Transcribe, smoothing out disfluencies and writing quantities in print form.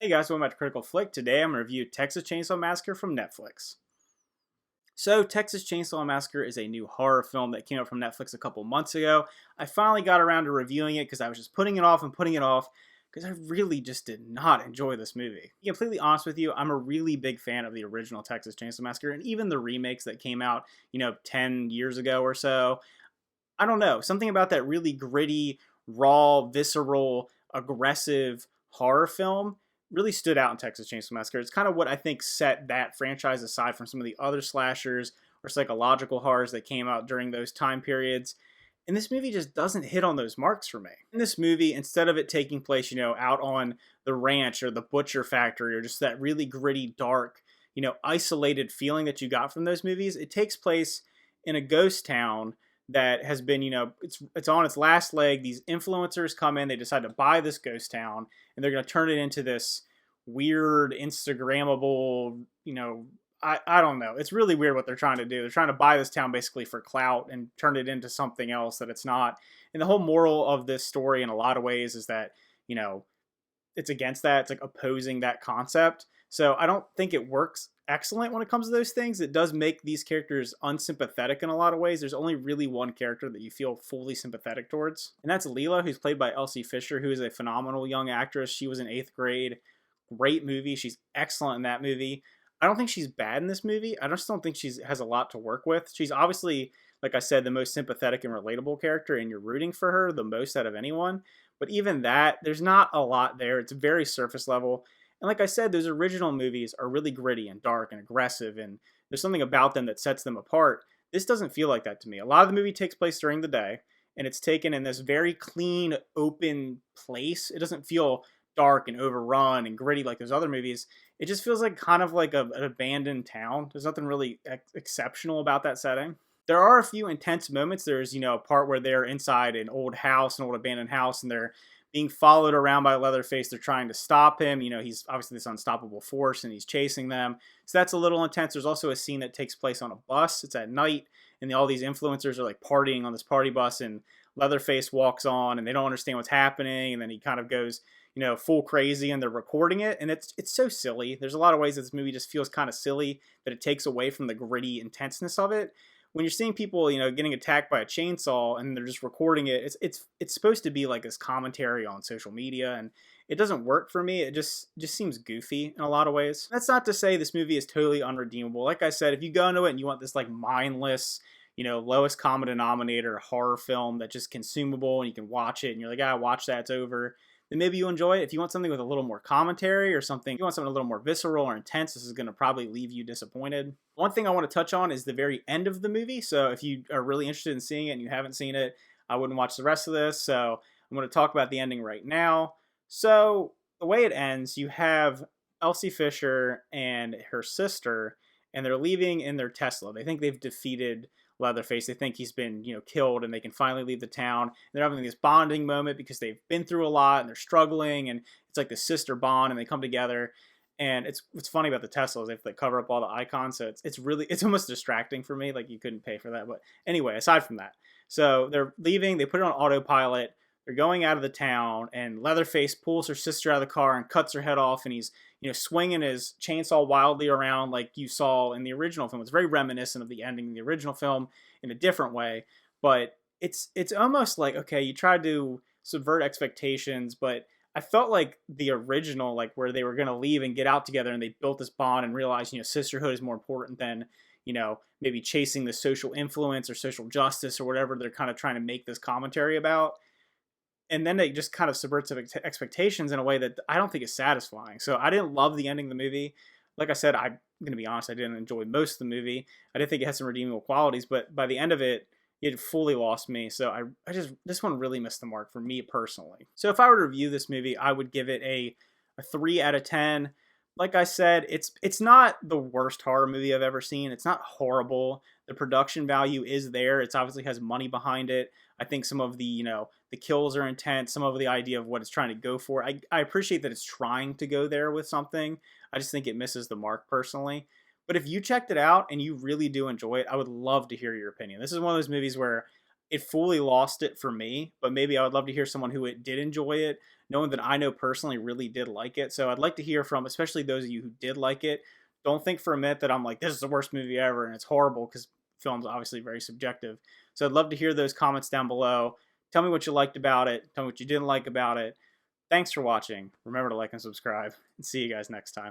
Hey guys, welcome back to Critical Flick. Today I'm going to review Texas Chainsaw Massacre from Netflix. So, Texas Chainsaw Massacre is a new horror film that came out from Netflix a couple months ago. I finally got around to reviewing it because I was just putting it off and putting it off because I really just did not enjoy this movie. To be completely honest with you, I'm a really big fan of the original Texas Chainsaw Massacre and even the remakes that came out, 10 years ago or so. I don't know, something about that really gritty, raw, visceral, aggressive horror film really stood out in Texas Chainsaw Massacre. It's kind of what I think set that franchise aside from some of the other slashers or psychological horrors that came out during those time periods. And this movie just doesn't hit on those marks for me. In this movie, instead of it taking place, out on the ranch or the butcher factory or just that really gritty, dark, isolated feeling that you got from those movies, it takes place in a ghost town that has been, it's on its last leg. These influencers come in, they decide to buy this ghost town, and they're going to turn it into this weird Instagrammable, I don't know. It's really weird what they're trying to do. They're trying to buy this town basically for clout and turn it into something else that it's not. And the whole moral of this story in a lot of ways is that, it's against that. It's like opposing that concept. So I don't think it works excellent when it comes to those things. It does make these characters unsympathetic in a lot of ways. There's only really one character that you feel fully sympathetic towards, and that's Leela, who's played by Elsie Fisher, who is a phenomenal young actress. She was in 8th grade. Great movie. She's excellent in that movie. I don't think she's bad in this movie. I just don't think she has a lot to work with. She's obviously, like I said, the most sympathetic and relatable character, and you're rooting for her the most out of anyone. But even that, there's not a lot there. It's very surface level. And like I said, those original movies are really gritty and dark and aggressive, and there's something about them that sets them apart. This doesn't feel like that to me. A lot of the movie takes place during the day, and it's taken in this very clean, open place. It doesn't feel dark and overrun and gritty like those other movies. It just feels like kind of like an abandoned town. There's nothing really exceptional about that setting. There are a few intense moments. There's, a part where they're inside an old house, an old abandoned house, and they're being followed around by Leatherface. They're trying to stop him. He's obviously this unstoppable force and he's chasing them. So that's a little intense. There's also a scene that takes place on a bus. It's at night, and all these influencers are like partying on this party bus, and Leatherface walks on and they don't understand what's happening, and then he kind of goes, full crazy, and they're recording it, and it's so silly. There's a lot of ways that this movie just feels kind of silly, that it takes away from the gritty intenseness of it. When you're seeing people, getting attacked by a chainsaw and they're just recording it, it's supposed to be like this commentary on social media, and it doesn't work for me. It just seems goofy in a lot of ways. That's not to say this movie is totally unredeemable. Like I said, if you go into it and you want this like mindless, lowest common denominator horror film that's just consumable and you can watch it and you're like, watch that, it's over, then maybe you enjoy it. If you want something with a little more commentary or something, if you want something a little more visceral or intense, this is going to probably leave you disappointed. One thing I want to touch on is the very end of the movie. So if you are really interested in seeing it and you haven't seen it, I wouldn't watch the rest of this. So I'm going to talk about the ending right now. So the way it ends, you have Elsie Fisher and her sister, and they're leaving in their Tesla. They think they've defeated Leatherface. They think he's been, killed, and they can finally leave the town. And they're having this bonding moment because they've been through a lot and they're struggling, and it's like the sister bond, and they come together. And what's funny about the Teslas, if they cover up all the icons, so it's almost distracting for me. Like, you couldn't pay for that. But anyway, aside from that, so they're leaving. They put it on autopilot. They're going out of the town, and Leatherface pulls her sister out of the car and cuts her head off, and he's, swinging his chainsaw wildly around like you saw in the original film. It's very reminiscent of the ending in the original film in a different way, but it's almost like, okay, you tried to subvert expectations, but I felt like the original, like where they were going to leave and get out together and they built this bond and realized, sisterhood is more important than, maybe chasing the social influence or social justice or whatever they're kind of trying to make this commentary about. And then it just kind of subverts expectations in a way that I don't think is satisfying. So I didn't love the ending of the movie. Like I said, I'm going to be honest, I didn't enjoy most of the movie. I did think it had some redeemable qualities, but by the end of it, it fully lost me. So this one really missed the mark for me personally. So if I were to review this movie, I would give it a 3 out of 10. Like I said, it's not the worst horror movie I've ever seen. It's not horrible. The production value is there. It obviously has money behind it. I think some of the, the kills are intense. Some of the idea of what it's trying to go for. I appreciate that it's trying to go there with something. I just think it misses the mark personally. But if you checked it out and you really do enjoy it, I would love to hear your opinion. This is one of those movies where it fully lost it for me, but maybe I would love to hear someone who did enjoy it, no one that I know personally really did like it. So I'd like to hear from, especially those of you who did like it. Don't think for a minute that I'm like, this is the worst movie ever and it's horrible, because film's obviously very subjective. So I'd love to hear those comments down below. Tell me what you liked about it. Tell me what you didn't like about it. Thanks for watching. Remember to like and subscribe, and see you guys next time.